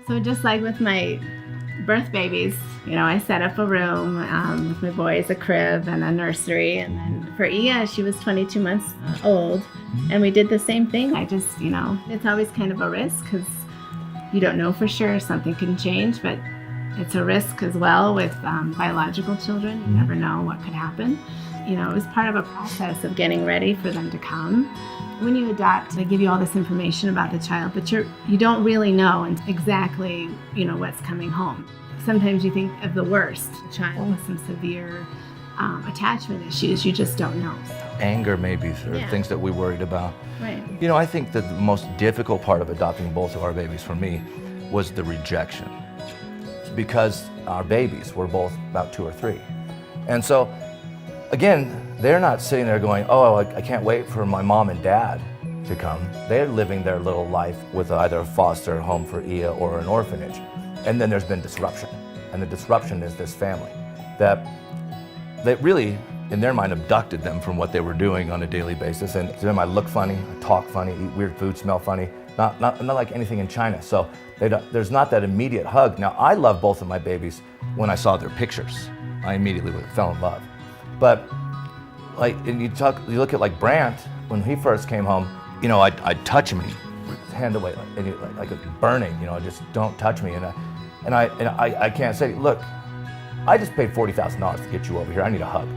So just like with my birth babies, I set up a room with my boys, a crib and a nursery. And then for Ia, she was 22 months old. And we did the same thing. I just, it's always kind of a risk because you don't know for sure. Something can change, but it's a risk as well with biological children. You never know what could happen. It was part of a process of getting ready for them to come. When you adopt, they give you all this information about the child, but you don't really know exactly, what's coming home. Sometimes you think of the worst, a child with some severe attachment issues. You just don't know. Anger maybe, or things that we worried about. Right. I think that the most difficult part of adopting both of our babies for me was the rejection. Because our babies were both about 2 or 3. And so, again, they're not sitting there going, oh, I can't wait for my mom and dad to come. They're living their little life with either a foster home for Ia or an orphanage. And then there's been disruption. And the disruption is this family that really, in their mind, abducted them from what they were doing on a daily basis. And to them, I look funny, I talk funny, eat weird food, smell funny, not like anything in China. So there's not that immediate hug. Now, I love both of my babies when I saw their pictures. I immediately fell in love. But and you look at like Brant, when he first came home, I'd touch him and he'd hand away, like burning, just don't touch me. And I can't say, look, I just paid $40,000 to get you over here. I need a hug.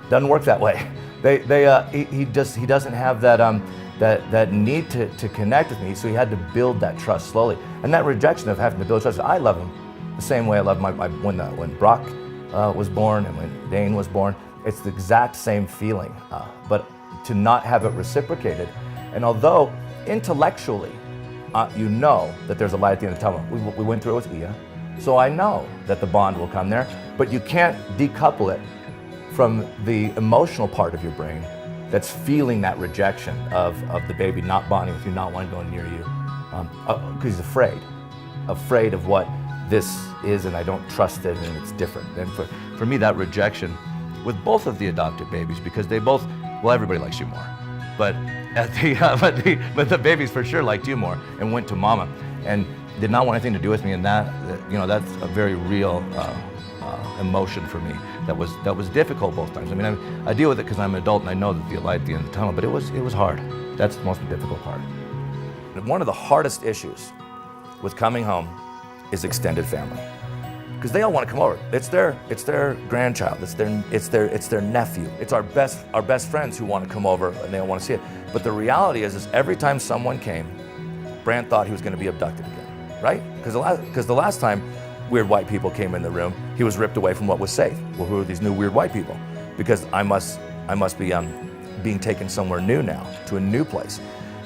Doesn't work that way. He doesn't have that need to connect with me. So he had to build that trust slowly. And that rejection of having to build trust, I love him the same way I love when Brock was born and when Dane was born. It's the exact same feeling, but to not have it reciprocated. And although intellectually, you know that there's a light at the end of the tunnel. We went through it with Ia, so I know that the bond will come there, but you can't decouple it from the emotional part of your brain that's feeling that rejection of the baby not bonding with you, not wanting to go near you, because he's afraid of what this is, and I don't trust it, and it's different. And for me, that rejection with both of the adopted babies, because they both, everybody likes you more, but the babies for sure liked you more and went to mama and did not want anything to do with me, and that's a very real emotion for me. That was difficult both times. I mean, I deal with it because I'm an adult and I know that the light at the end of the tunnel, but it was hard. That's the most difficult part. One of the hardest issues with coming home is extended family, because they all want to come over. It's their grandchild. It's their nephew. It's our best friends who want to come over and they don't want to see it. But the reality is every time someone came, Brant thought he was going to be abducted again, right? Because the last time weird white people came in the room, he was ripped away from what was safe. Well, who are these new weird white people? Because I must be being taken somewhere new now, to a new place.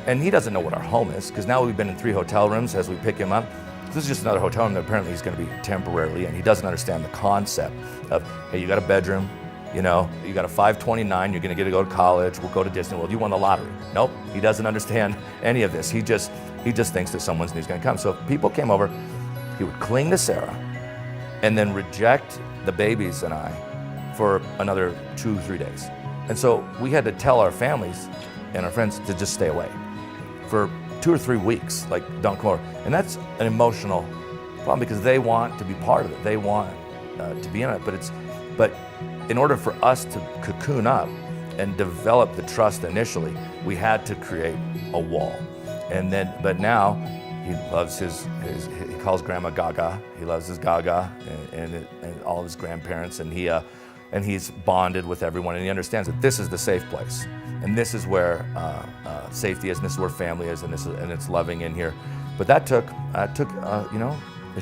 And he doesn't know what our home is, because now we've been in 3 hotel rooms as we pick him up. This is just another hotel room that apparently he's going to be temporarily, and he doesn't understand the concept of, hey, you got a bedroom, you got a 529, you're going to get to go to college, we'll go to Disney World, you won the lottery. Nope, he doesn't understand any of this. He just thinks that someone's new going to come. So if people came over, he would cling to Sarah and then reject the babies and I for another 2-3 days. And so we had to tell our families and our friends to just stay away for 2 or 3 weeks, like don't come over. And that's an emotional problem because they want to be part of it. They want to be in it, but in order for us to cocoon up and develop the trust initially, we had to create a wall. But now he loves he calls Grandma Gaga. He loves his Gaga and all of his grandparents, and he's bonded with everyone, and he understands that this is the safe place, and this is where safety is, and this is where family is, and it's loving in here. But it took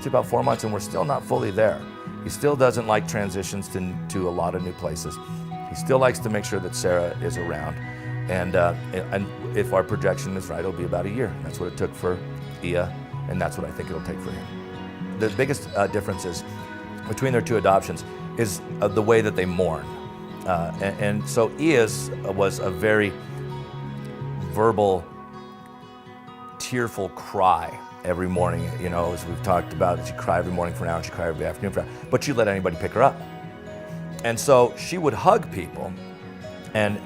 about 4 months, and we're still not fully there. He still doesn't like transitions to a lot of new places. He still likes to make sure that Sarah is around, and if our projection is right, it'll be about a year. That's what it took for Ia, and that's what I think it'll take for him. The biggest difference is between their 2 adoptions is the way that they mourn. And so Ia's was a very verbal, tearful cry every morning. As we've talked about, she'd cry every morning for an hour, and she'd cry every afternoon for an hour, but she'd let anybody pick her up. And so she would hug people, and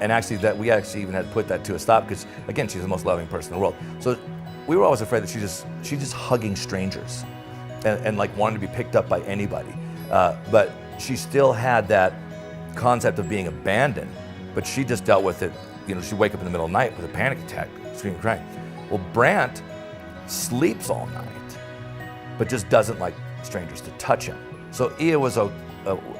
we actually even had put that to a stop, because again, she's the most loving person in the world. So we were always afraid that she's just hugging strangers and like wanting to be picked up by anybody. But she still had that concept of being abandoned, but she just dealt with it. You know, she'd wake up in the middle of the night with a panic attack, screaming, crying. Well, Brant sleeps all night, but just doesn't like strangers to touch him. So Ia was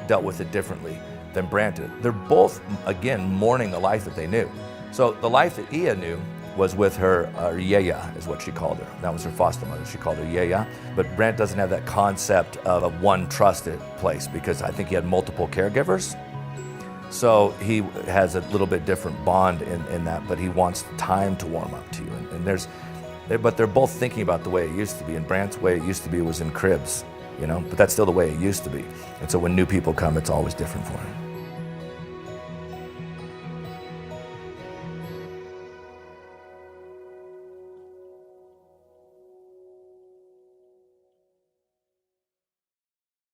dealt with it differently than Brant did. They're both, again, mourning the life that they knew. So the life that Ia knew was with her Yaya, is what she called her. That was her foster mother. She called her Yaya. But Brant doesn't have that concept of a one trusted place, because I think he had multiple caregivers. So he has a little bit different bond in that, but he wants time to warm up to you. But they're both thinking about the way it used to be. And Brant's way it used to be was in cribs, you know, but that's still the way it used to be. And so when new people come, it's always different for him.